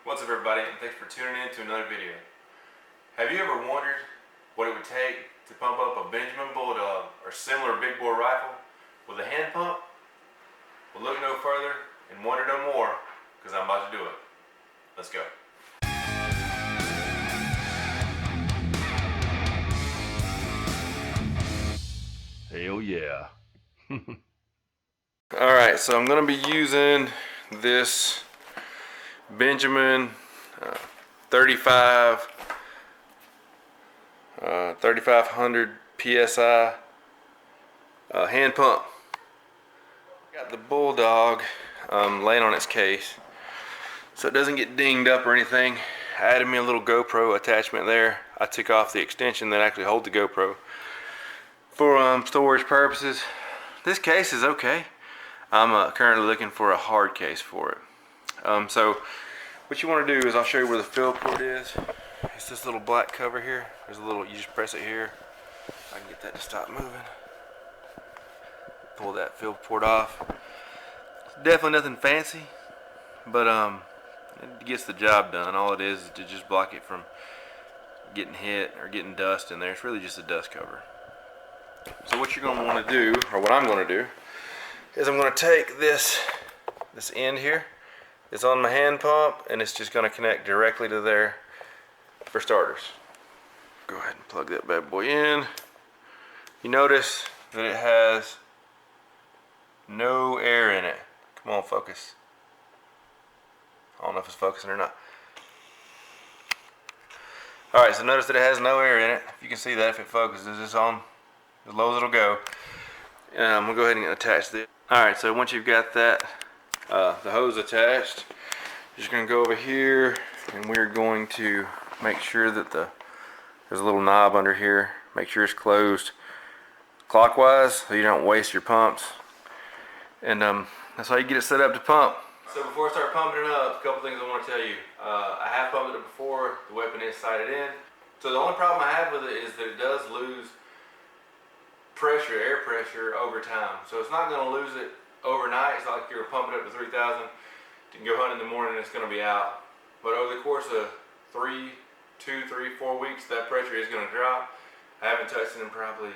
What's up everybody, and thanks for tuning in to another video. Have you ever wondered what it would take to pump up a Benjamin Bulldog or similar big bore rifle with a hand pump? Well, look no further and wonder no more, because I'm about to do it. Let's go. Hell yeah. Alright, so I'm going to be using this Benjamin 3500 PSI hand pump. Got the Bulldog laying on its case so it doesn't get dinged up or anything. I added me a little GoPro attachment there. I took off the extension that actually holds the GoPro for storage purposes. This case is okay. I'm currently looking for a hard case for it. So what you want to do is I'll show you where the fill port is. It's this little black cover here. There's a little, you just press it here. I can get that to stop moving. Pull that fill port off. Definitely nothing fancy, but it gets the job done. All it is to just block it from getting hit or getting dust in there. It's really just a dust cover. So what you're going to want to do, or what I'm going to do, is I'm going to take this end here. It's on my hand pump, and it's just going to connect directly to there for starters. Go ahead and plug that bad boy in. You notice that it has no air in it. Come on, focus. I don't know if it's focusing or not. Alright, so notice that it has no air in it. If you can see that, if it focuses, it's on as low as it'll go. And I'm going to go ahead and attach this. Alright, so once you've got that, the hose attached, you're just going to go over here, and we're going to make sure that there's a little knob under here. Make sure it's closed clockwise so you don't waste your pumps. And that's how you get it set up to pump. So before I start pumping it up, a couple things I want to tell you. I have pumped it before, the weapon is sighted in. So the only problem I have with it is that it does lose pressure, air pressure over time. So it's not going to lose it overnight. It's not like you're pumping it up to 3,000. You can go hunt in the morning and it's going to be out. But over the course of 2, 3, 4 weeks, that pressure is going to drop. I haven't touched it in probably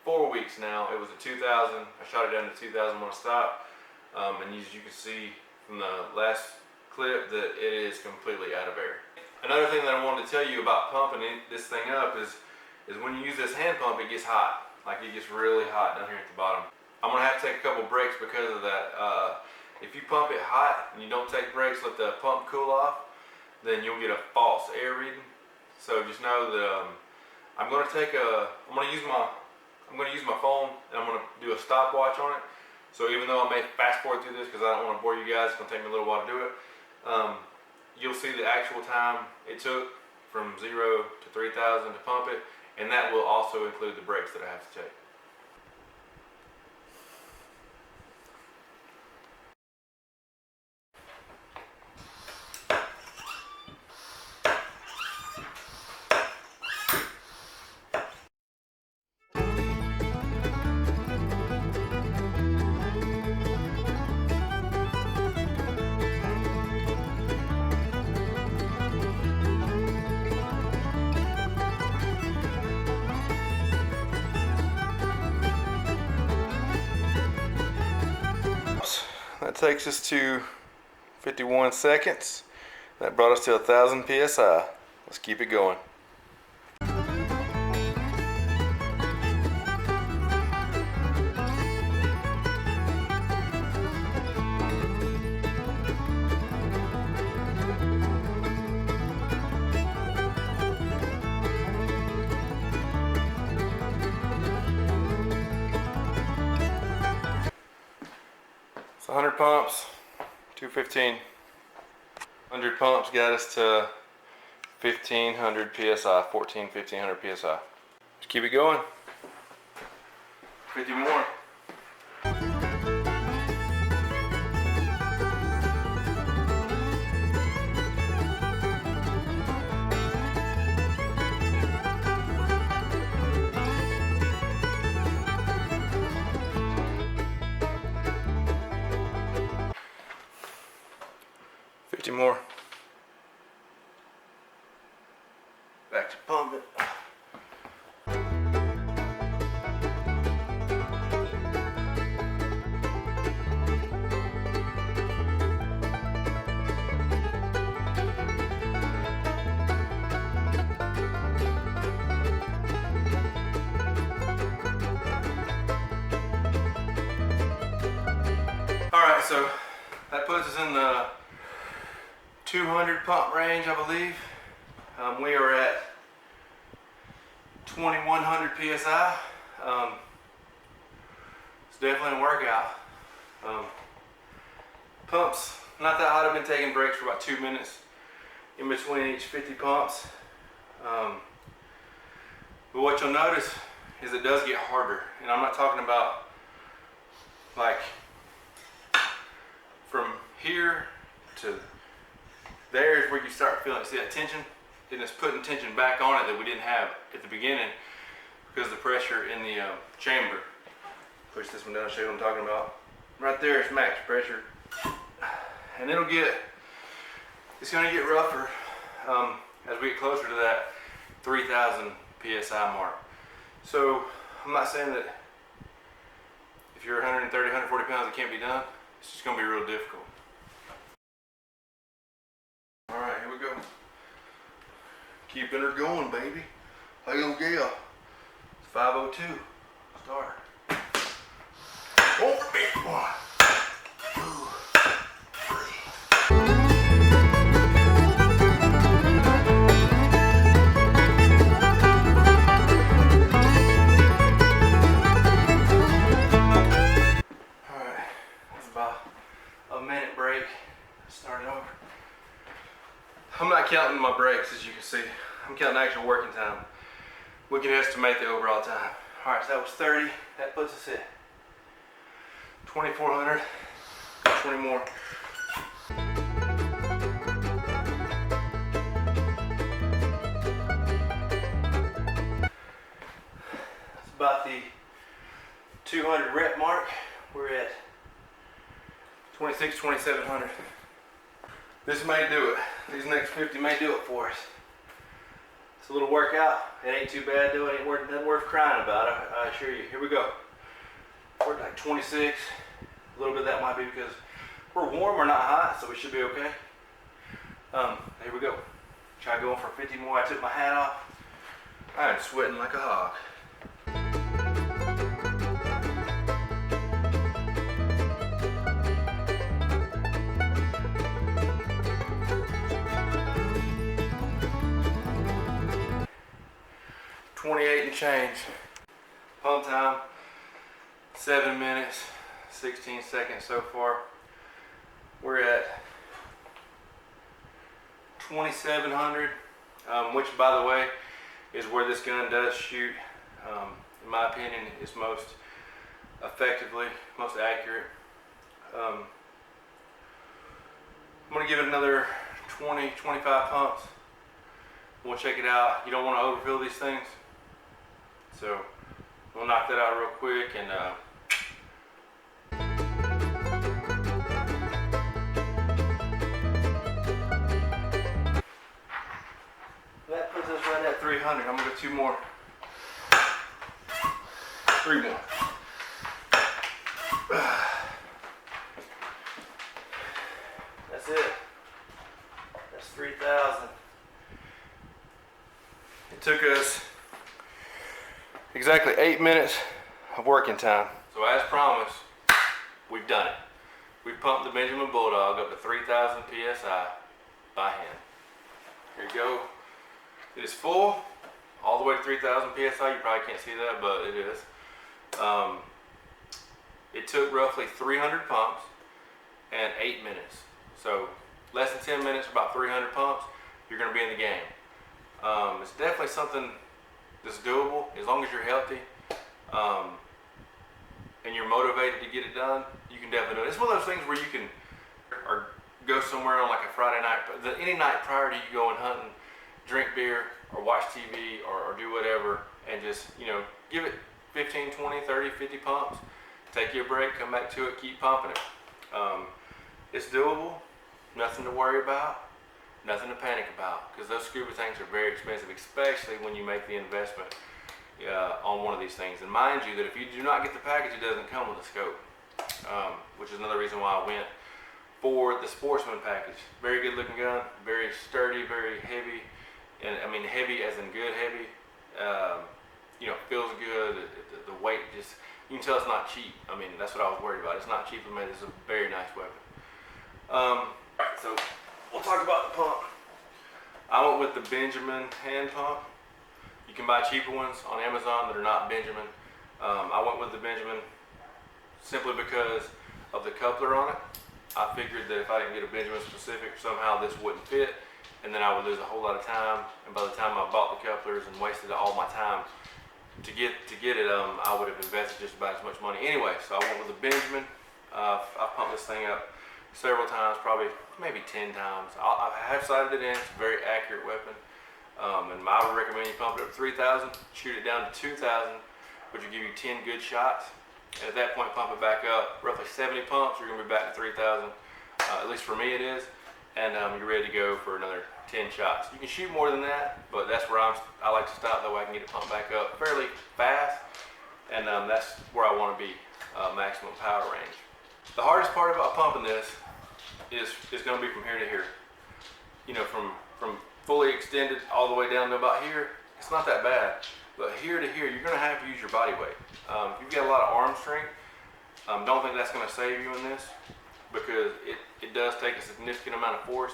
4 weeks now. It was at 2,000. I shot it down to 2,000 when I stopped. And as you can see from the last clip that it is completely out of air. Another thing that I wanted to tell you about pumping this thing up is when you use this hand pump, it gets hot. Like, it gets really hot down here at the bottom. I'm going to have to take a couple breaks because of that. If you pump it hot and you don't take breaks, let the pump cool off, then you'll get a false air reading. So just know that I'm going to use my phone, and I'm going to do a stopwatch on it. So even though I may fast forward through this because I don't want to bore you guys, it's going to take me a little while to do it. You'll see the actual time it took from 0 to 3,000 to pump it, and that will also include the breaks that I have to take. That takes us to 51 seconds. That brought us to 1,000 PSI. Let's keep it going. So 100 pumps, 215. 100 pumps got us to 1,500 PSI, 1,500 PSI. Just keep it going. 50 more. more. so that puts us in the 200 pump range, I believe. We are at 2100 psi. It's definitely a workout. Pumps, not that hot. I've been taking breaks for about 2 minutes in between each 50 pumps. But what you'll notice is it does get harder. And I'm not talking about like from here to there is where you start feeling, see that tension? And it's putting tension back on it that we didn't have at the beginning because of the pressure in the chamber. Push this one down, show you what I'm talking about. Right there is max pressure. And it's gonna get rougher as we get closer to that 3000 psi mark. So I'm not saying that if you're 130, 140 pounds it can't be done. It's just gonna be real difficult. All right, here we go. Keeping her going, baby. Hell yeah. It's 5:02. Start. Going for big one. 2, 3. Alright, that's about a minute break. Start it over. I'm not counting my breaks, as you can see. I'm counting actual working time. We can estimate the overall time. Alright, so that was 30. That puts us at 2400. 20 more. It's about the 200 rep mark. We're at 2700. This may do it. These next 50 may do it for us. It's a little workout. It ain't too bad though. It ain't nothing worth crying about, I assure you. Here we go. We're at like 26. A little bit of that might be because we're warm, we're not hot, so we should be okay. Here we go. Try going for 50 more. I took my hat off. I am sweating like a hog. $28 and change. Pump time, 7 minutes, 16 seconds so far. We're at 2700, which by the way is where this gun does shoot. In my opinion, is most effectively, most accurate. I'm gonna give it another 20, 25 pumps. We'll check it out. You don't want to overfill these things. So we'll knock that out real quick and that puts us right at 300. I'm gonna go 2 more. 3 more. That's it. That's 3,000. It took us exactly 8 minutes of working time. So as promised, we've done it. We've pumped the Benjamin Bulldog up to 3,000 psi by hand. Here you go. It is full, all the way to 3,000 psi. You probably can't see that, but it is. It took roughly 300 pumps and 8 minutes. So less than 10 minutes, about 300 pumps, you're gonna be in the game. It's definitely something that's doable as long as you're healthy and you're motivated to get it done. You can definitely do it. It's one of those things where you can or go somewhere on like a Friday night, any night prior to you going hunting, drink beer or watch TV or do whatever, and just, you know, give it 15, 20, 30, 50 pumps. Take your break, come back to it, keep pumping it. It's doable, nothing to worry about. Nothing to panic about, because those scuba tanks are very expensive, especially when you make the investment on one of these things. And mind you that if you do not get the package, it doesn't come with a scope, which is another reason why I went for the Sportsman package. Very good looking gun, very sturdy, very heavy, and I mean heavy as in good heavy. You know, feels good. The weight just, You can tell it's not cheap. I mean, that's what I was worried about. It's not cheaply made. It's a very nice weapon. So we'll talk about the pump. I went with the Benjamin hand pump. You can buy cheaper ones on Amazon that are not Benjamin. I went with the Benjamin simply because of the coupler on it. I figured that if I didn't get a Benjamin specific, somehow this wouldn't fit, and then I would lose a whole lot of time. And by the time I bought the couplers and wasted all my time to get it, I would have invested just about as much money anyway. So I went with the Benjamin. I pumped this thing up several times, probably maybe 10 times. I have sighted it in. It's a very accurate weapon. And I would recommend you pump it up to 3,000, shoot it down to 2,000, which will give you 10 good shots. And at that point, pump it back up. Roughly 70 pumps, you're gonna be back to 3,000. At least for me it is. And you're ready to go for another 10 shots. You can shoot more than that, but that's where I like to stop. That way I can get it pumped back up fairly fast. And that's where I wanna be, maximum power range. The hardest part about pumping this is gonna be from here to here. You know, from fully extended all the way down to about here, it's not that bad. But here to here, you're gonna have to use your body weight. If you've got a lot of arm strength, don't think that's gonna save you in this, because it does take a significant amount of force.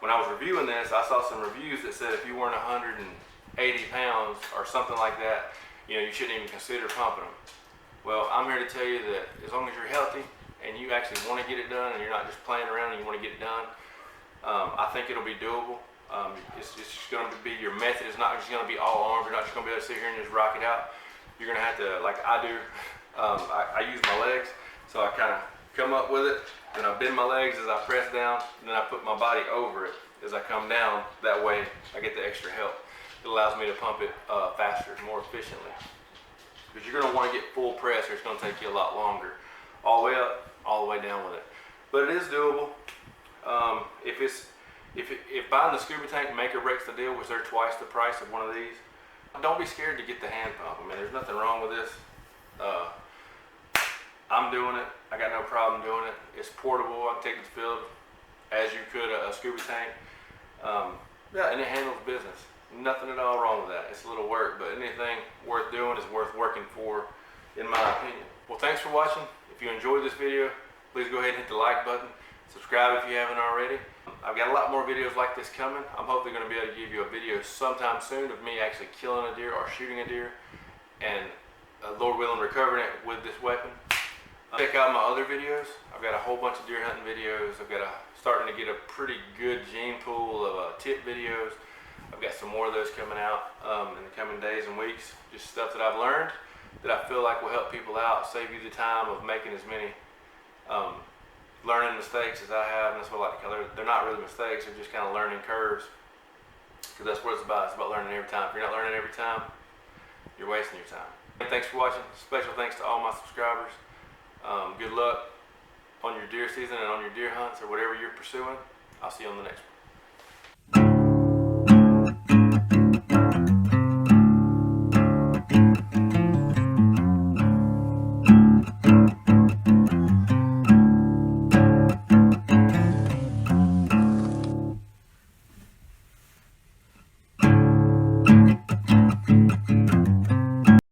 When I was reviewing this, I saw some reviews that said if you weren't 180 pounds or something like that, you know, you shouldn't even consider pumping them. Well, I'm here to tell you that as long as you're healthy and you actually want to get it done and you're not just playing around and you want to get it done, I think it'll be doable. It's just going to be, your method is not just going to be all arms. You're not just going to be able to sit here and just rock it out. You're going to have to, like I do, I use my legs, so I kind of come up with it, then I bend my legs as I press down, and then I put my body over it as I come down. That way I get the extra help. It allows me to pump it faster, more efficiently. Because you're going to want to get full press, or it's going to take you a lot longer. All the way up, all the way down with it. But it is doable. If buying the scuba tank make or breaks the deal, which they're twice the price of one of these, don't be scared to get the hand pump. I mean, there's nothing wrong with this. I'm doing it. I got no problem doing it. It's portable. I can take it to the field as you could a scuba tank. Yeah, and it handles business. Nothing at all wrong with that. It's a little work, but anything worth doing is worth working for, in my opinion. Well, thanks for watching. If you enjoyed this video, please go ahead and hit the like button. Subscribe if you haven't already. I've got a lot more videos like this coming. I'm hopefully going to be able to give you a video sometime soon of me actually killing a deer or shooting a deer, and Lord willing, recovering it with this weapon. Check out my other videos. I've got a whole bunch of deer hunting videos. I've got starting to get a pretty good gene pool of tip videos. I've got some more of those coming out in the coming days and weeks. Just stuff that I've learned that I feel like will help people out, save you the time of making as many learning mistakes as I have. And that's what I like to call it. They're not really mistakes, they're just kind of learning curves. Because that's what it's about. It's about learning every time. If you're not learning every time, you're wasting your time. And thanks for watching. Special thanks to all my subscribers. Good luck on your deer season and on your deer hunts or whatever you're pursuing. I'll see you on the next one.